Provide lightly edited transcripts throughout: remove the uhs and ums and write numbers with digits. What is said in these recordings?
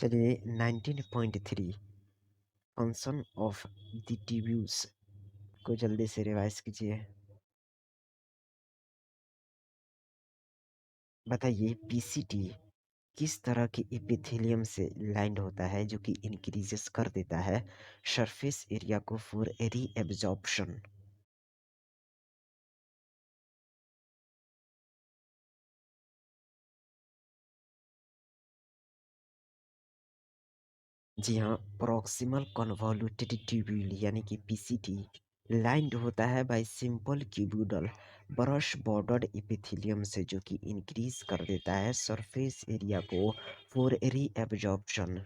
चलिए 19.3 function of the tubules को जल्दी से रिवाइज कीजिए। बताइए पीसीटी किस तरह के एपिथेलियम से लाइंड होता है जो कि इंक्रीजेस कर देता है सरफेस एरिया को फॉर रीएब्जॉर्प्शन। जी हाँ, प्रॉक्सिमल कन्वोल्यूटेड ट्यूब्यूल यानी कि पीसीटी लाइंड होता है by simple cuboidal brush bordered epithelium से जो कि इंक्रीज कर देता है सरफेस एरिया को फॉर रीएब्जॉर्प्शन।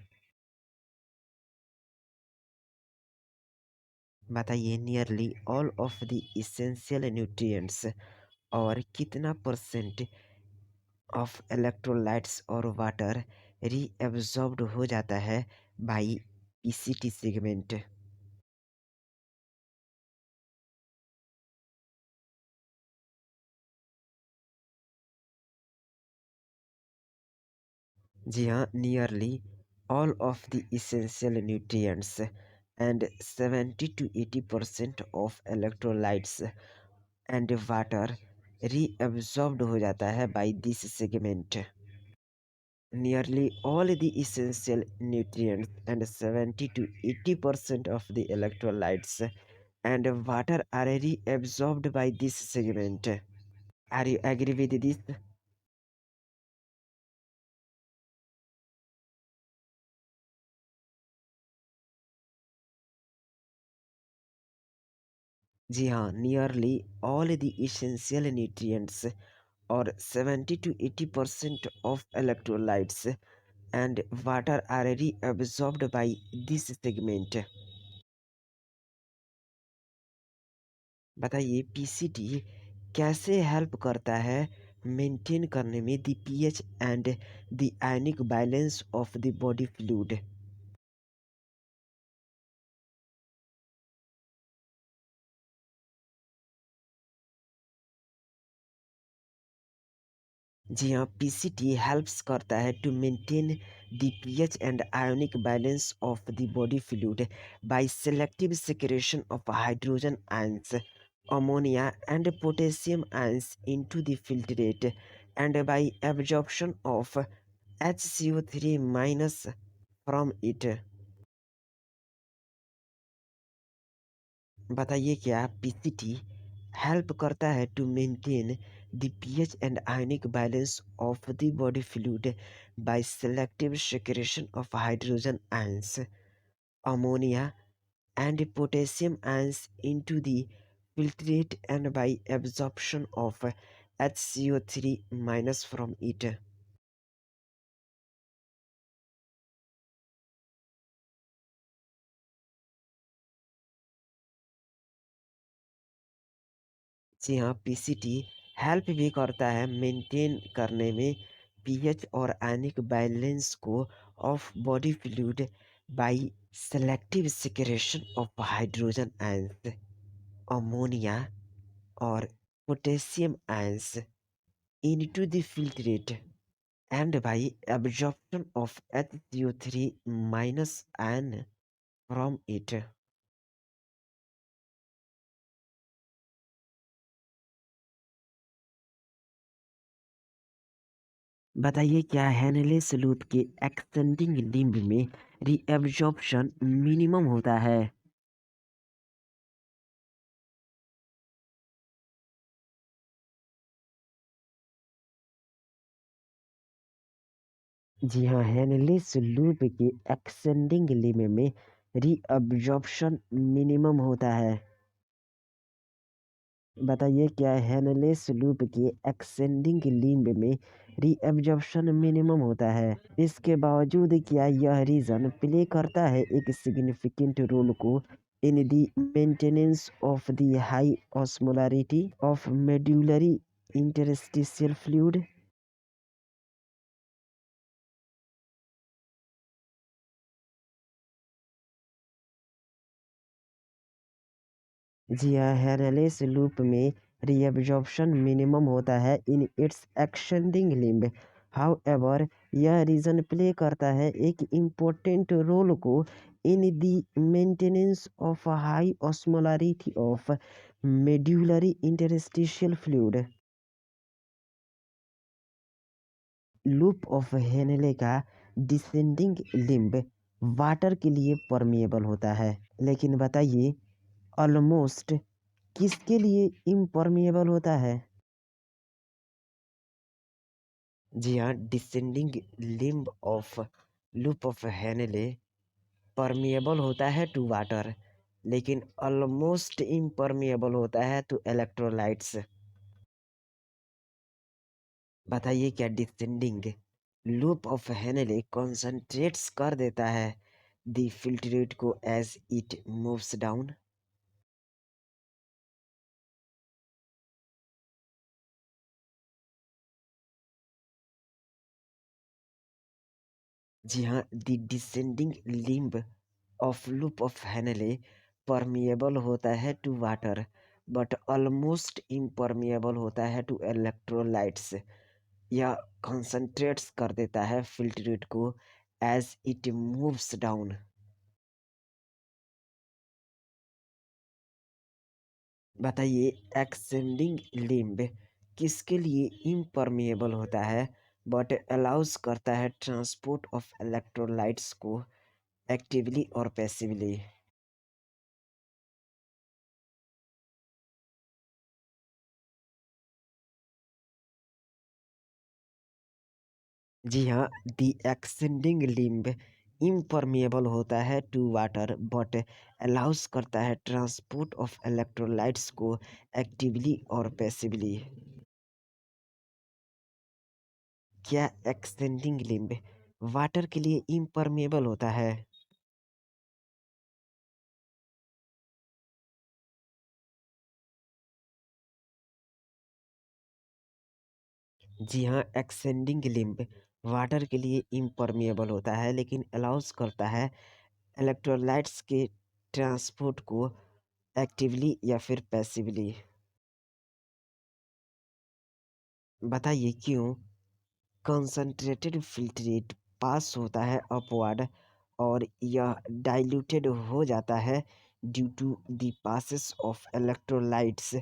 बताइए nearly all of the essential nutrients और कितना परसेंट ऑफ इलेक्ट्रोलाइट्स और वाटर रीअब्सॉर्ब्ड हो जाता है बाय पीसीटी सेगमेंट। जी हाँ, nearly all of the essential nutrients and 70 to 80% of electrolytes and water reabsorbed हो जाता है by this segment. Nearly all the essential nutrients and 70 to 80% of the electrolytes and water are reabsorbed by this segment. Are you agree with this? जी हाँ, nearly all the essential nutrients और 70 to 80% of electrolytes and water are reabsorbed by this segment. बताइए PCT कैसे help करता है maintain करने में the pH and the ionic balance of the body fluid. जी हाँ, पीसीटी हेल्प्स करता है to maintain the pH and ionic balance of the body fluid by selective secretion of hydrogen ions ammonia and potassium ions into the filtrate and by absorption of HCO3 minus from it. बताइए क्या PCT help करता है to maintain the pH and ionic balance of the body fluid by selective secretion of hydrogen ions ammonia and potassium ions into the filtrate and by absorption of HCO3 minus from it। जी हाँ, PCT help भी करता है maintain करने में pH और ionic balance को of body fluid by selective secretion of hydrogen ions ammonia और potassium ions into the filtrate and by absorption of HCO3 minus ion from it. बताइए क्या हेनले सलूट के एक्सटेंडिंग लिम्ब में रीअब्जॉर्प्शन मिनिमम होता है? जी हाँ, हेनले सलूट के एक्सटेंडिंग लिम्ब में रीअब्जॉर्प्शन मिनिमम होता है। बताइए क्या हेनले सलूट के एक्सटेंडिंग लिम्ब में रीअब्जॉर्प्शन मिनिमम होता है? इसके बावजूद क्या यह रीजन प्ले करता है एक सिग्निफिकेंट रोल को in the maintenance of the high osmolarity of medullary interstitial fluid? जी हाँ, हेनलेस लूप में रीअब्जॉर्प्शन मिनिमम होता है in its extending limb. However यह रीजन प्ले करता है एक इम्पोर्टेंट रोल को in the maintenance of high osmolarity of medullary interstitial fluid. Loop of Henle का डिसेंडिंग लिम्ब वाटर के लिए परमिएबल होता है, लेकिन बताइए ऑलमोस्ट किसके लिए इम्परमिएबल होता है? जी हाँ, descending limb of loop of Henle permeable होता है टू वाटर, लेकिन ऑलमोस्ट इम्परमिएबल होता है टू इलेक्ट्रोलाइट्स। बताइए क्या descending loop of Henle concentrates कर देता है द फिल्ट्रेट को एज इट मूव्स डाउन? जी हाँ, the descending limb of loop of Henle permeable होता है to water but almost impermeable होता है टू इलेक्ट्रोलाइट्स। यह कॉन्सेंट्रेट्स कर देता है फिल्ट्रेट को एज इट मूव्स डाउन। बताइए एक्सटेंडिंग लिम्ब किसके लिए इम्परमिएबल होता है बट अलाउज करता है ट्रांसपोर्ट ऑफ इलेक्ट्रोलाइट्स को एक्टिवली और पैसिवली? जी हाँ, द एक्सटेंडिंग लिम्ब इम्परमिएबल होता है टू वाटर बट अलाउज करता है ट्रांसपोर्ट ऑफ इलेक्ट्रोलाइट्स को एक्टिवली और पैसिवली। क्या एक्सटेंडिंग लिम्ब वाटर के लिए इम्परमिएबल होता है? जी हाँ, एक्सटेंडिंग लिम्ब वाटर के लिए इम्परमिएबल होता है लेकिन अलाउज करता है इलेक्ट्रोलाइट्स के ट्रांसपोर्ट को एक्टिवली या फिर पैसिवली। बताइए क्यों कंसंट्रेटेड फिल्ट्रेट पास होता है अपवर्ड और यह डाइल्यूटेड हो जाता है due to the passes of electrolytes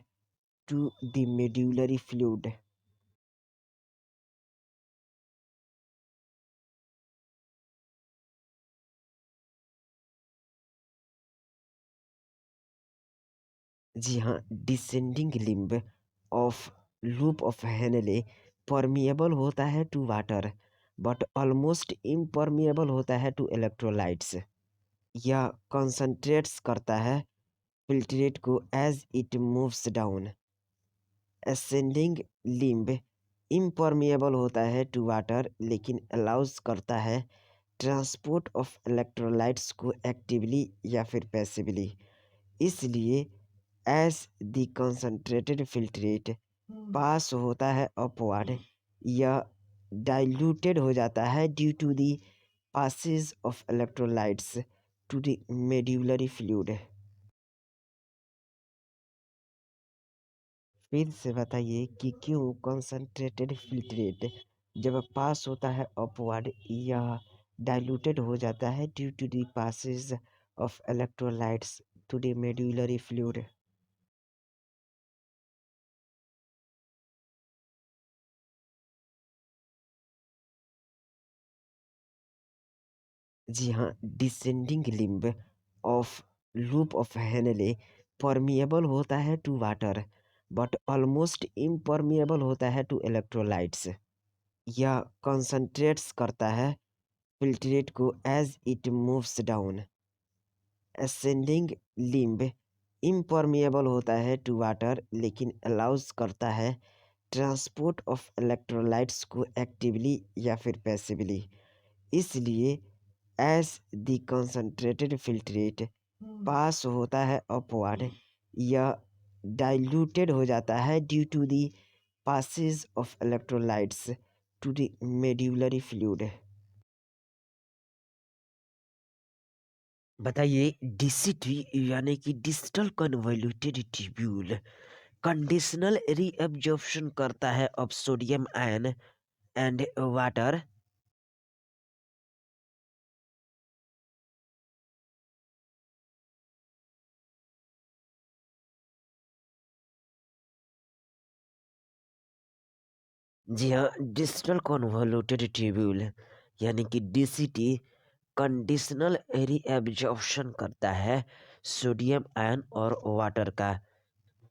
to the medullary fluid. जी हाँ, descending limb of loop of Henle permeable होता है to water but almost impermeable होता है टू इलेक्ट्रोलाइट्स। यह कंसंट्रेट्स करता है फिल्ट्रेट को as it moves down. Ascending limb impermeable होता है टू वाटर लेकिन अलाउज करता है ट्रांसपोर्ट ऑफ इलेक्ट्रोलाइट्स को एक्टिवली या फिर पैसिवली। इसलिए as the concentrated filtrate pass होता है अपवर्ड या डाइल्यूटेड हो जाता है due to the passage of electrolytes to the medullary fluid. फिर से बताइए कि क्यों कंसंट्रेटेड फिल्ट्रेट जब पास होता है अपवर्ड या डाइल्यूटेड हो जाता है due to the passage of electrolytes to the medullary fluid? जी हाँ, descending limb of loop of Henle permeable होता है to water but almost impermeable होता है टू इलेक्ट्रोलाइट्स। यह कंसंट्रेट्स करता है फिल्ट्रेट को as it moves down. Ascending limb impermeable होता है टू वाटर लेकिन अलाउज करता है ट्रांसपोर्ट ऑफ इलेक्ट्रोलाइट्स को एक्टिवली या फिर पैसिवली। इसलिए as the concentrated filtrate pass होता है अपवर्ड या डाइल्यूटेड हो जाता है due to the passage of electrolytes to the medullary fluid. बताइए डीसीटी यानी कि digital convoluted tubule conditional reabsorption करता है of sodium ion and water? जी हाँ, डिजिटल कन्वोल्यूटेड ट्यूब्यूल यानी कि डीसीटी कंडीशनल रीएब्जॉर्प्शन करता है सोडियम आयन और वाटर का।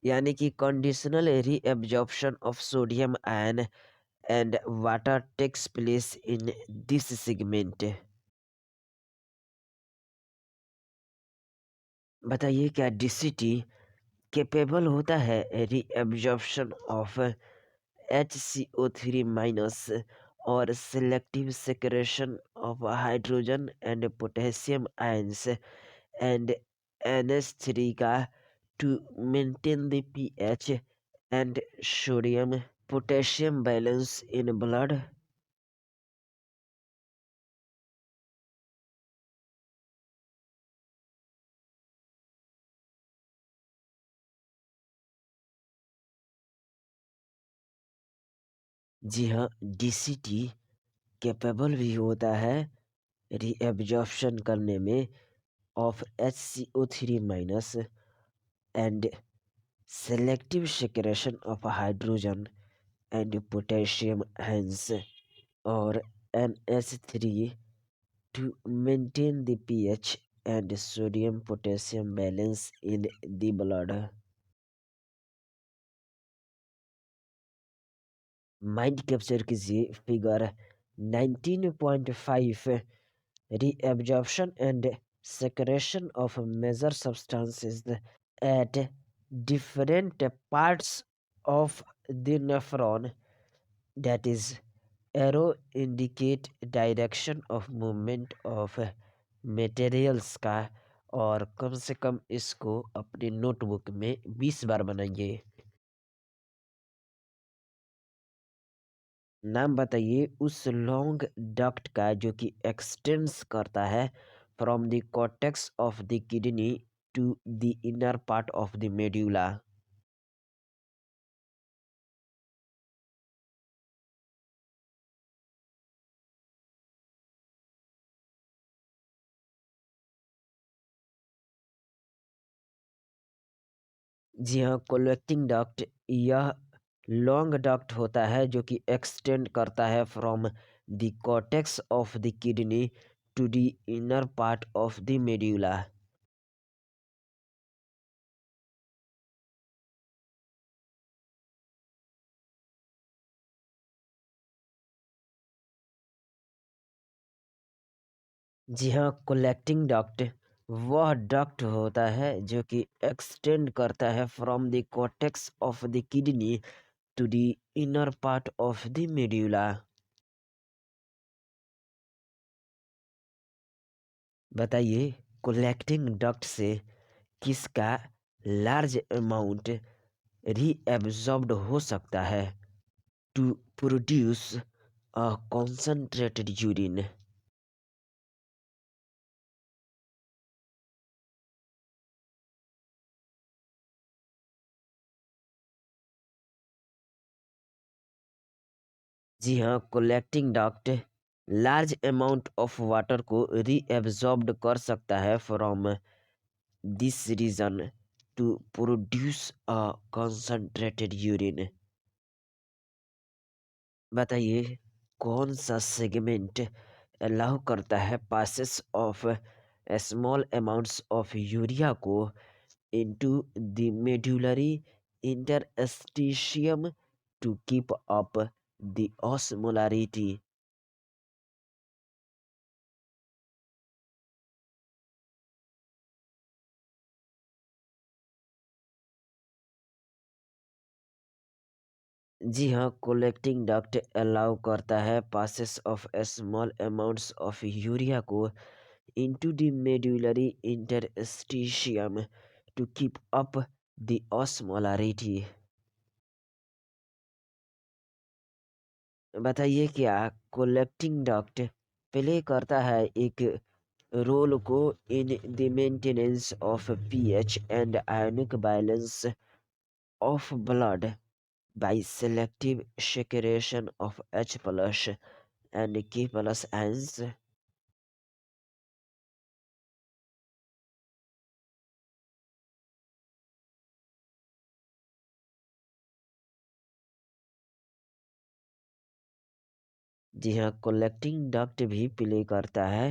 यानी कि conditional reabsorption of sodium ion and water takes place in this segment. बताइए क्या डीसीटी कैपेबल होता है रीएब्जॉर्प्शन ऑफ HCO3 माइनस और selective secretion of hydrogen and potassium ions and NH3 का to maintain the pH and sodium potassium balance in blood? जी हाँ, DCT capable भी होता है रीएब्जॉर्प्शन करने में of HCO3 minus and selective secretion of hydrogen and potassium ions or NH3 to maintain the pH and sodium potassium balance in the blood. Mind capture कीजिए figure 19.5 reabsorption and secretion of major substances at different parts of the nephron, that is arrow indicate direction of movement of materials का। और कम से कम इसको अपनी notebook में 20 बार बनाइए। नाम बताइए उस लॉन्ग डक्ट का जो कि एक्सटेंड्स करता है from the cortex of the kidney to the inner part of the medulla. जी हाँ, कोलेक्टिंग डक्ट यह लॉन्ग डक्ट होता है जो कि एक्सटेंड करता है from the cortex of the kidney to the inner part of the medulla. जी हाँ, कोलेक्टिंग डक्ट वह डक्ट होता है जो कि एक्सटेंड करता है from the cortex of the kidney to the inner part of the medulla. बताइए कोलेक्टिंग डक्ट से किसका लार्ज अमाउंट रीएब्सॉर्ब्ड हो सकता है to produce a concentrated urine. जी हाँ, collecting duct large amount of water को रीएब्सॉर्ब्ड कर सकता है from this region to produce a concentrated urine. बताइए कौन सा सेगमेंट अलाउ करता है passes of small amounts of urea को into the medullary interstitium to keep up the osmolarity। जी हाँ, कोलेक्टिंग डक्ट अलाउ करता है passes of small amounts of urea को into the medullary interstitium to keep up the osmolarity। बताइए क्या collecting duct play करता है एक रोल को in the maintenance of pH and ionic balance of blood. by selective secretion of H plus and K plus ions. जी हाँ, collecting duct भी play करता है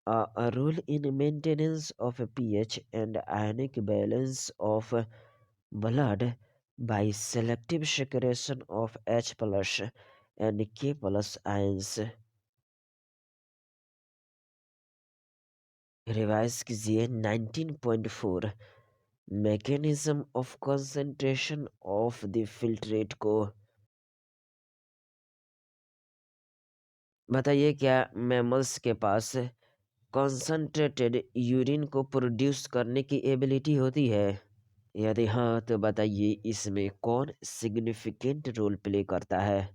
a role in maintenance of pH and ionic balance of blood by selective secretion of H plus and K plus ions. Revise कीजिए 19.4 mechanism of concentration of the filtrate को। बताइए क्या mammals के पास concentrated urine को produce करने की ability होती है? यदि हाँ तो बताइए इसमें कौन सिग्निफिकेंट रोल प्ले करता है?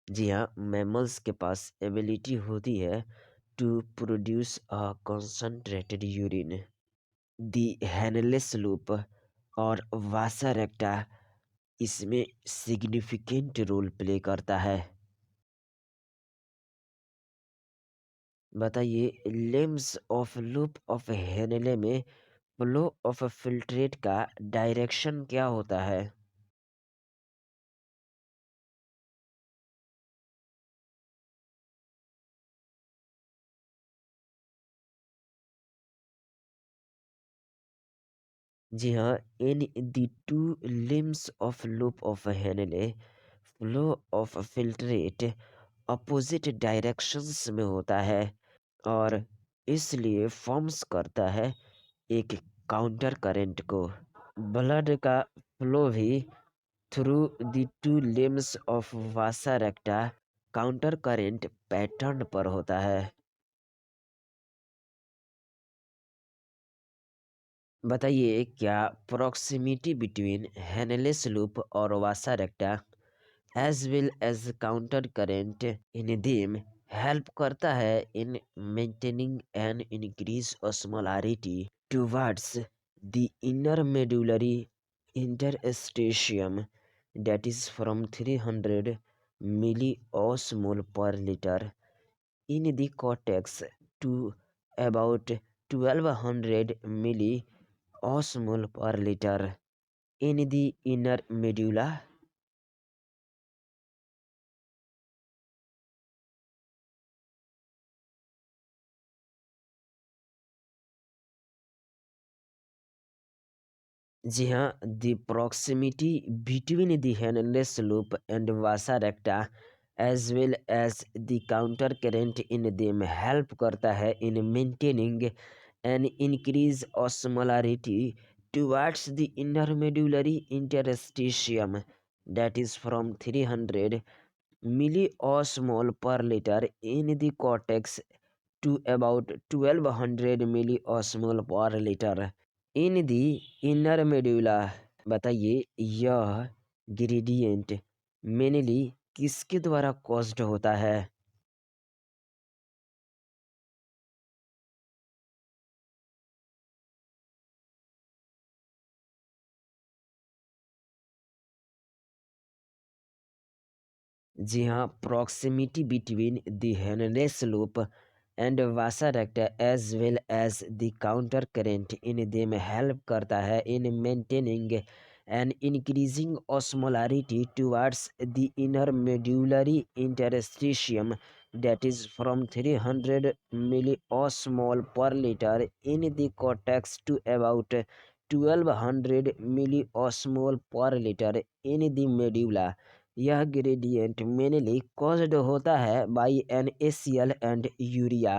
जी हाँ, मैमल्स के पास एबिलिटी होती है to produce a concentrated urine. The Henle's loop और वासा रेक्टा इसमें सिग्निफिकेंट रोल प्ले करता है। बताइए limbs of loop of Henley में फ्लो ऑफ फिल्ट्रेट का डायरेक्शन क्या होता है? जी हाँ, in the two limbs of loop of Henley flow of filtrate opposite directions में होता है और इसलिए फॉर्म्स करता है एक काउंटर करंट को। ब्लड का फ्लो भी through the two limbs of vasa रेक्टा counter current pattern पर होता है। बताइए क्या प्रॉक्सिमिटी बिटवीन हेनलेस लूप और vasa recta as well as counter current in them help करता है in maintaining an increase osmolarity towards the inner medullary interstitium, that is from 300 milliosmol per liter in the cortex to about 1200 milliosmol per liter in the inner medulla. जी हाँ, the proximity between the Henle loop and vasa recta as well as the counter current in them help करता है in maintaining an increased osmolarity towards the inner medullary interstitium, that is from 300 milliosmol per liter in the cortex to about 1200 milliosmol per liter in the inner medulla. बताइए यह gradient mainly किसके द्वारा caused होता है? जी हाँ, proximity between the Henle loop and vasa recta as well as the counter current in them help करता है in maintaining an increasing osmolarity towards the inner medullary interstitium, that is from 300 milliosmol per liter in the cortex to about 1200 milliosmol per liter in the medulla। यह gradient mainly caused होता है by NaCl and urea.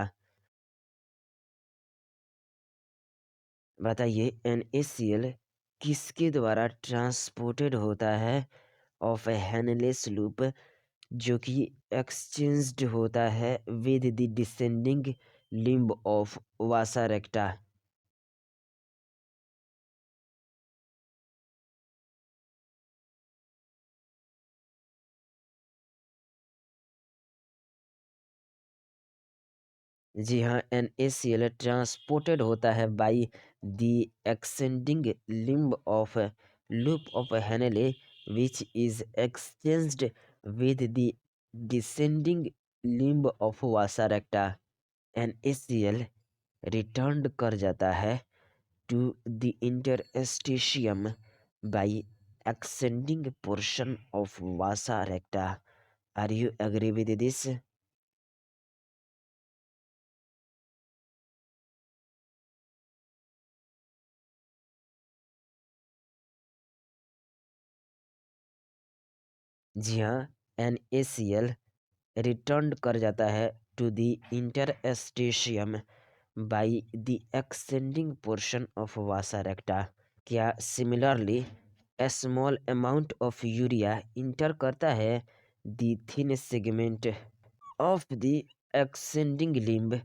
बताइए NaCl किसके द्वारा transported होता है of Henle's loop जो कि एक्सचेंज्ड होता है with the descending limb of vasa recta? जी हाँ, NaCl ट्रांसपोर्टेड होता है by the extending limb of loop of Henle which is exchanged with the descending limb of vasa recta. NaCl returned कर जाता है to the interstitium by ascending portion of vasa recta. Are you agree with this? जी हाँ, NaCl return कर जाता है to the interstitium by the extending portion of vasa recta. क्या similarly a small amount of urea enter करता है the thin segment of the extending limb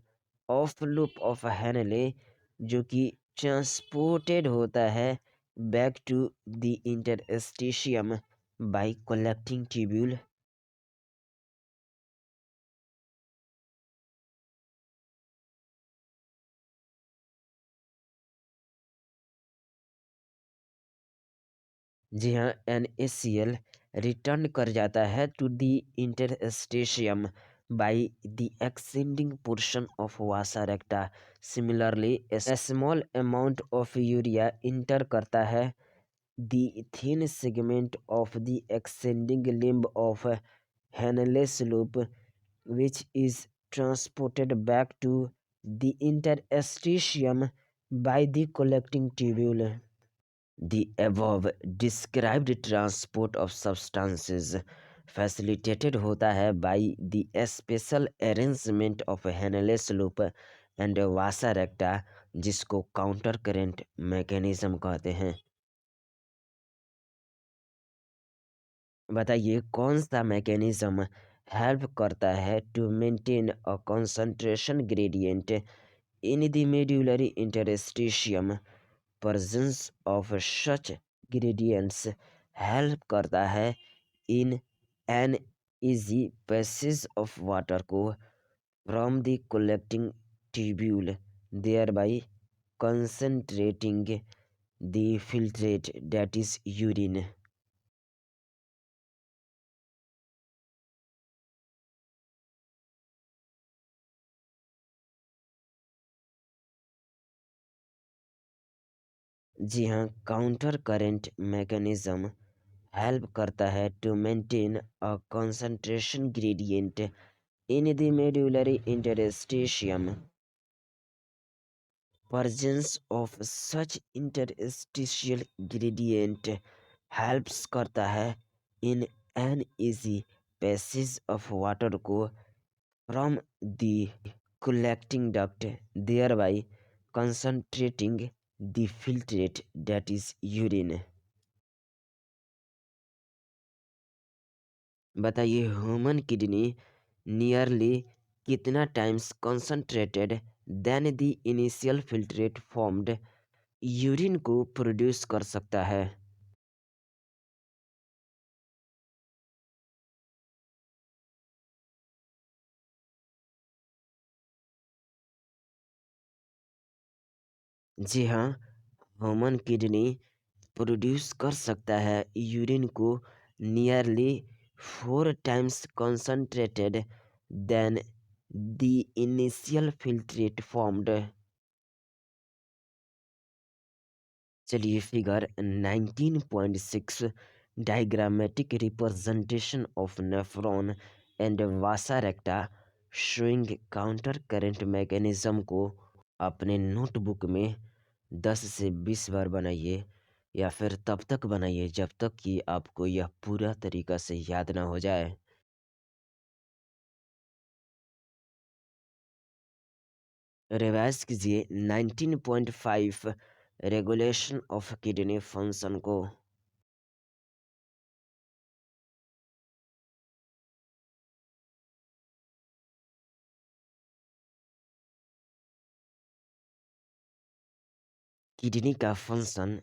of loop of Henle, जो कि transported होता है back to the interstitium by collecting tubule. जी हाँ, NaCl return कर जाता है to the interstitium by the extending portion of vasa recta. Similarly a small amount of urea enter करता है the thin segment of the ascending limb of Henle's loop, which is transported back to the interstitium by the collecting tubule. The above described transport of substances facilitated होता है by the special arrangement of Henle's loop and vasa recta, जिसको counter current mechanism कहते हैं। बताइए कौन सा mechanism help करता है to maintain a concentration gradient in the medullary interstitium. presence of such gradients help करता है इन an easy passage of water को from the collecting tubule, thereby concentrating the filtrate, that is urine। जी हाँ, counter current mechanism help करता है to maintain a concentration gradient in the medullary interstitium. presence of such interstitial gradient helps करता है in an easy passage of water को from the collecting duct, thereby concentrating the filtrate, that is urine। बताइए human kidney nearly कितना times concentrated than the initial filtrate formed urine को produce कर सकता है। जी हाँ, ह्यूमन किडनी प्रोड्यूस कर सकता है यूरिन को nearly 4 times concentrated than the initial filtrate formed. चलिए figure 19.6 diagrammatic representation of nephron and vasa recta showing counter current mechanism को अपने नोटबुक में 10 से 20 बार बनाइए, या फिर तब तक बनाइए जब तक कि आपको यह पूरा तरीका से याद ना हो जाए। रिवाइज कीजिए 19.5 रेगुलेशन ऑफ किडनी फंक्शन को। किडनी का फंक्शन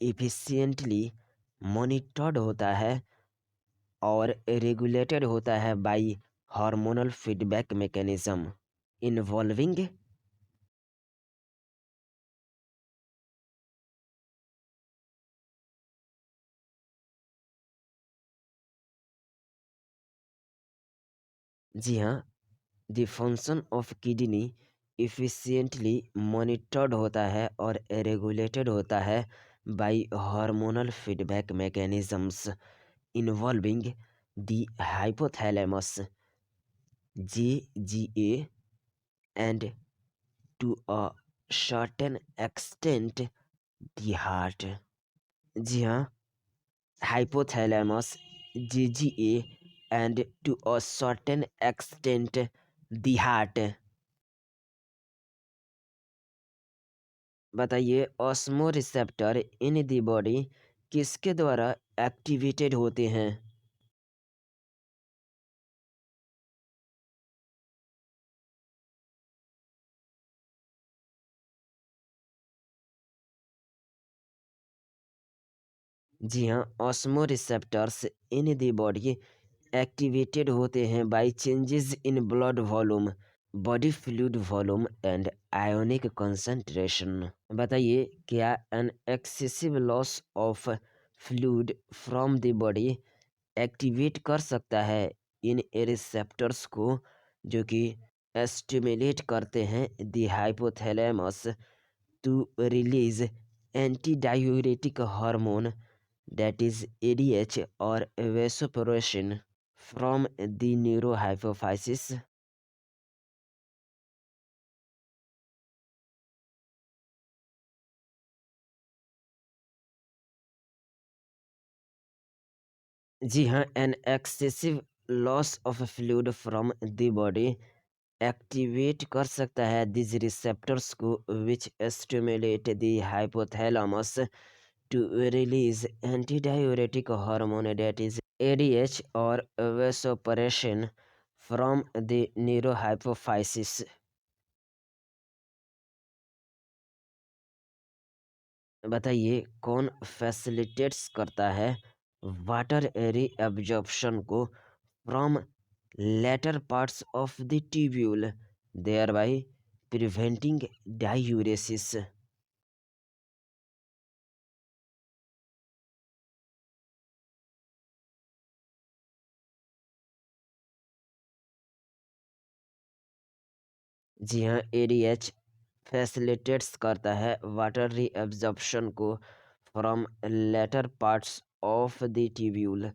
एफिशिएंटली मॉनिटर्ड होता है और रेगुलेटेड होता है by hormonal feedback mechanism. Involving. जी हाँ, the function of kidney efficiently monitored होता है और रेगुलेटेड होता है by hormonal feedback mechanisms involving the hypothalamus, GGA, and to a certain extent the heart। जी हाँ, hypothalamus, GGA, and to a certain extent the heart. बताइए, osmoreceptor in the body किसके द्वारा एक्टिवेटेड होते हैं? जी हाँ, osmoreceptors in the body activated होते हैं by changes in blood volume, body fluid volume and ionic concentration. बताइए, क्या an excessive loss of fluid from the body activate कर सकता है इन रिसेप्टर्स को, जो कि स्टिमुलेट करते हैं the hypothalamus to release antidiuretic hormone, that is ADH or vasopressin from the neurohypophysis। जी हाँ, an excessive loss of fluid from the body activate कर सकता है दिस रिसेप्टर्स को which stimulate the hypothalamus to release antidiuretic hormone, that is ADH और vasopressin from the neurohypophysis। बताइए, कौन facilitates करता है वाटर रीअब्जॉर्प्शन को from later parts of the tubule, thereby preventing diuresis. जी हाँ, एडीएच फैसिलिटेट्स करता है वाटर रीअब्जॉर्प्शन को from later parts of the tubule,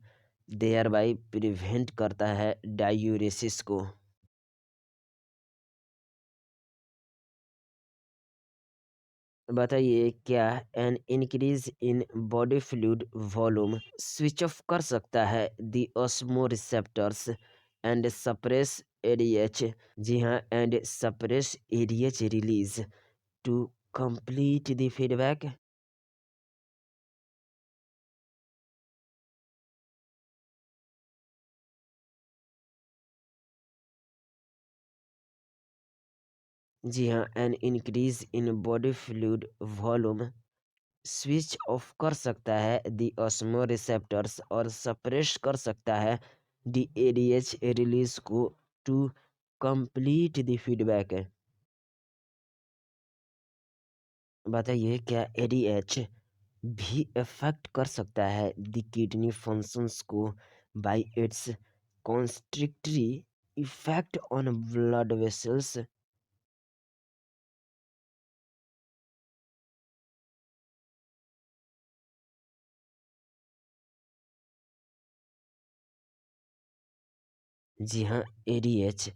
thereby prevent करता है डायूरेसिस को। बताइए, क्या an increase in body fluid volume switch off कर सकता है the osmoreceptors and suppress ADH? जी हाँ, and suppress ADH release to complete the feedback. जी हाँ, N increase in body fluid volume switch off कर सकता है द ऑस्मो रिसेप्टर्स और सप्रेस कर सकता है द एडीएच रिलीज को टू कंप्लीट द फीडबैक। बताइए, क्या एडीएच भी अफेक्ट कर सकता है द किडनी फंक्शंस को by its constrictory effect on blood vessels? जी हाँ, एडीएच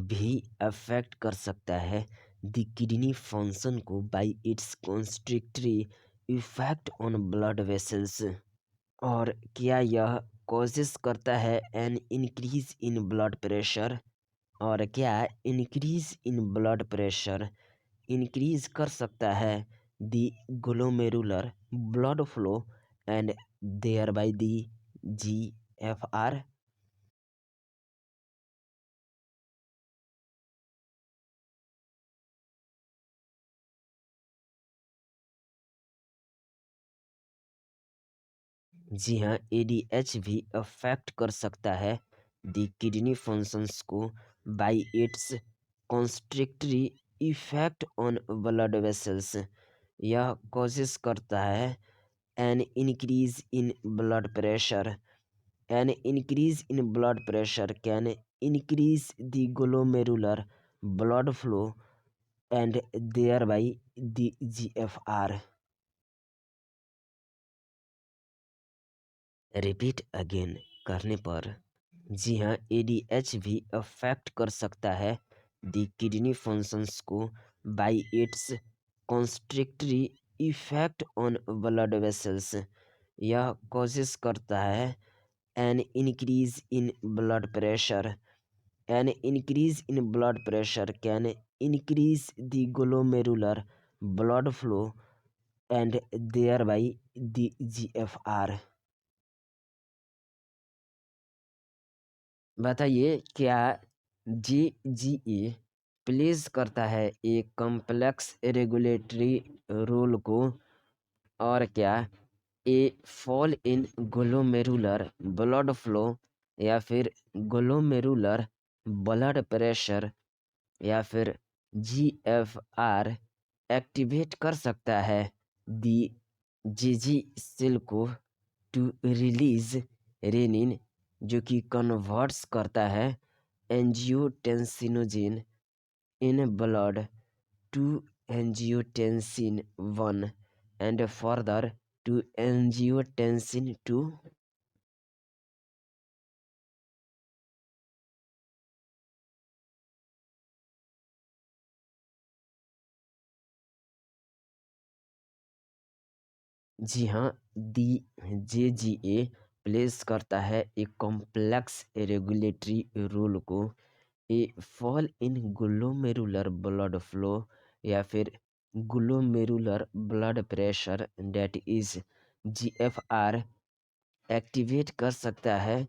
भी अफेक्ट कर सकता है द किडनी फंक्शन को by its constrictory effect on blood vessels. और क्या यह कॉजेस करता है an increase in blood pressure? और क्या increase in blood pressure increase कर सकता है the glomerular blood flow and thereby the GFR? जी हाँ, एडीएच भी अफेक्ट कर सकता है द किडनी फंक्शंस को by its constrictory effect on blood vessels. यह कोशिश करता है an increase in blood pressure. An increase in blood pressure can increase the glomerular blood flow and thereby the GFR. Repeat again करने पर जी हाँ, ADH भी affect कर सकता है द किडनी फंक्शंस को by its constrictory effect on blood vessels. यह कोशिश करता है an increase in blood pressure. An increase in blood pressure can increase the glomerular blood flow and thereby the GFR. बताइए क्या GGA प्लेस करता है एक कॉम्प्लेक्स रेगुलेटरी रोल को, और क्या a fall in glomerular blood flow या फिर ग्लोमेरुलर ब्लड प्रेशर या फिर GFR एक्टिवेट कर सकता है दी जीजी सेल को टू रिलीज रेनिन, जो कि कन्वर्ट्स करता है angiotensinogen in blood to angiotensin 1 and further to angiotensin 2। जी हाँ, दी JGA प्लेस करता है एक कॉम्प्लेक्स रेगुलेटरी रोल को a fall in glomerular blood flow या फिर glomerular blood pressure that is GFR activate कर सकता है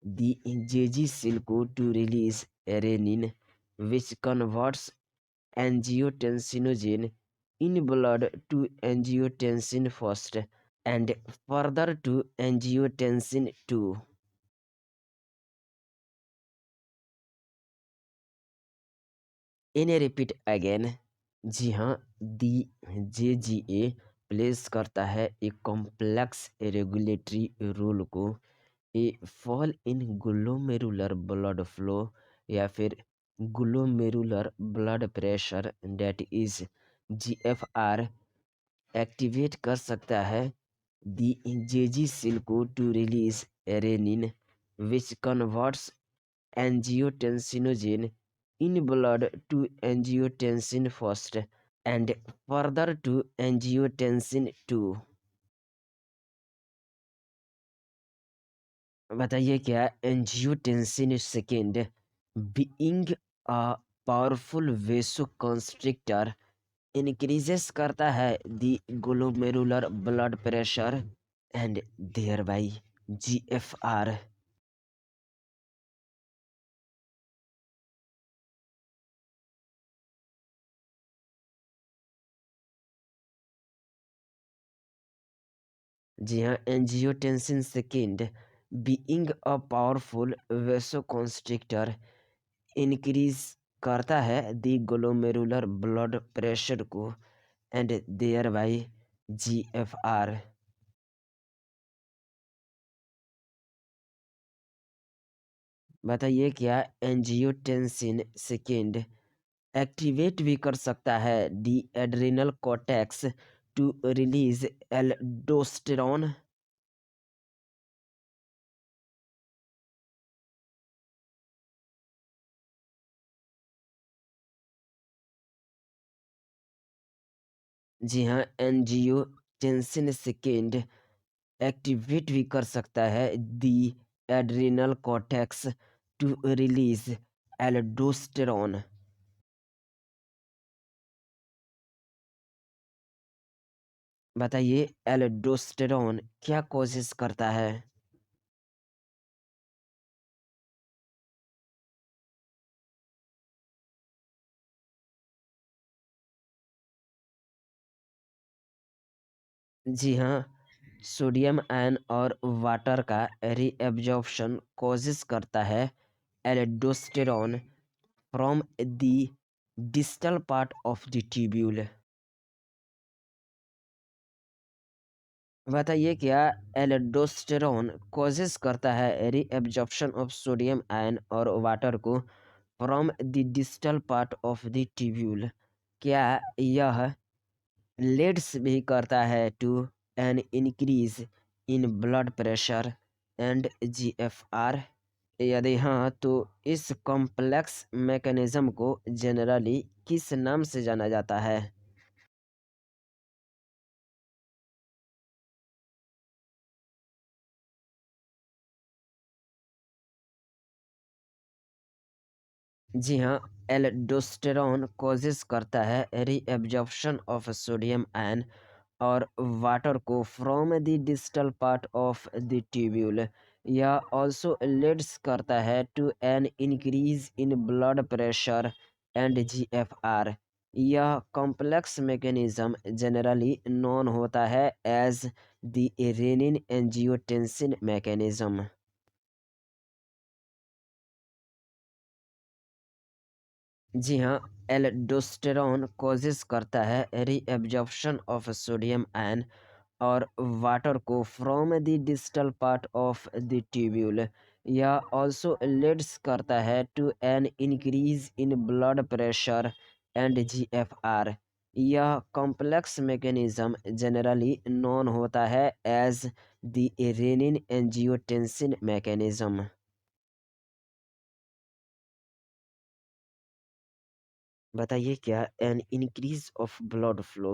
दी जेजी सेल को to release renin which converts angiotensinogen in blood to angiotensin first and further to angiotensin 2। इन्हें repeat again. जी हाँ, the JGA place करता है एक कॉम्प्लेक्स रेगुलेटरी रोल को a fall in glomerular blood flow या फिर glomerular blood pressure that is GFR activate कर सकता है दी जेजी सेल को to release renin which converts angiotensinogen in blood to angiotensin first and further to angiotensin 2। बताइए क्या angiotensin second being a powerful vasoconstrictor increases करता है the glomerular blood pressure and thereby GFR। जी हाँ, angiotensin second being a powerful vasoconstrictor increase करता है the glomerular blood pressure को and thereby GFR। बताइए क्या एंजियोटेंसिन सेकेंड एक्टिवेट भी कर सकता है the adrenal cortex to release aldosterone. जी हाँ, एंजियोटेंसिन सेकेंड एक्टिवेट भी कर सकता है the adrenal cortex to release aldosterone. बताइए एल्डोस्टेरॉन क्या कोशिश करता है। जी हाँ, सोडियम आयन और वाटर का रीएब्जॉर्प्शन कोशिश करता है aldosterone from the distal part of the tubule. बताइए क्या एल्डोस्टेरोन कॉजेस करता है रीएब्जॉर्प्शन ऑफ सोडियम आयन और वाटर को from the distal part of the tubule. क्या यह लीड्स भी करता है to an increase in blood pressure and GFR? यदि हाँ तो इस कॉम्प्लेक्स मैकेनिज्म को जनरली किस नाम से जाना जाता है? जी हाँ, एल्डोस्टेरोन कॉजेस करता है रीएब्जॉर्प्शन ऑफ सोडियम आयन और वाटर को from the distal part of the tubule. यह ऑल्सो लीड्स करता है to an increase in blood pressure and GFR. यह कॉम्प्लेक्स मैकेनिज्म जनरली नोन होता है as the renin angiotensin mechanism. जी हाँ, एल्डोस्टेरोन कॉजेस करता है रीएब्जॉर्प्शन ऑफ सोडियम आयन और वाटर को from the distal part of the tubule. यह ऑल्सो लीड्स करता है to an increase in blood pressure and GFR. यह कॉम्प्लेक्स मैकेनिज्म जनरली नोन होता है as the renin angiotensin mechanism. बताइए क्या an increase of blood flow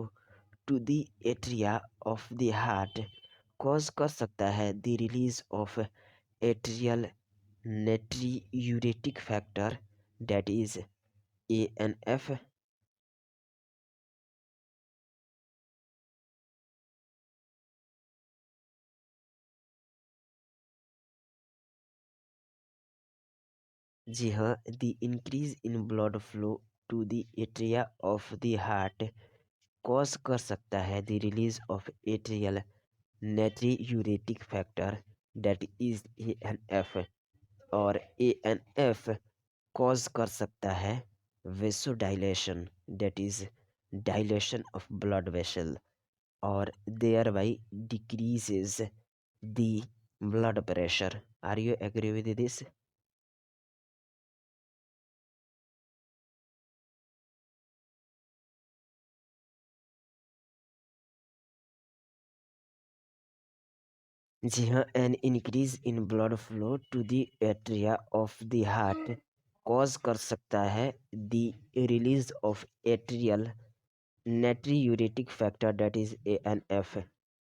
to the atria of the heart cause कर सकता है the release of atrial natriuretic factor, that is ANF? जी हाँ, the increase in blood flow to the atria of the heart cause कर सकता है the release of atrial natriuretic factor, that is ANF। और ANF cause कर सकता है vasodilation, that is dilation of blood vessel, or thereby decreases the blood pressure. Are you agree with this? जी हाँ, an increase in blood flow to the atria of the heart cause कर सकता है the release of atrial natriuretic factor, that is ANF।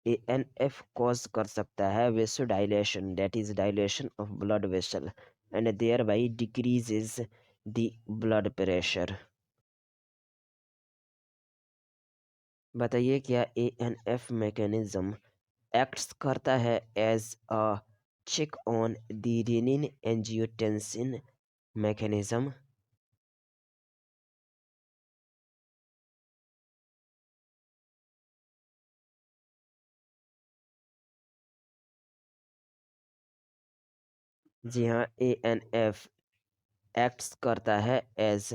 ANF cause कर सकता है vasodilation, that is dilation of blood vessel, and thereby decreases the blood pressure। बताइए क्या ANF mechanism acts करता है as a check on the renin angiotensin mechanism? जी हाँ, ANF acts करता है as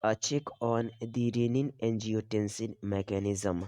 a check on the renin angiotensin mechanism.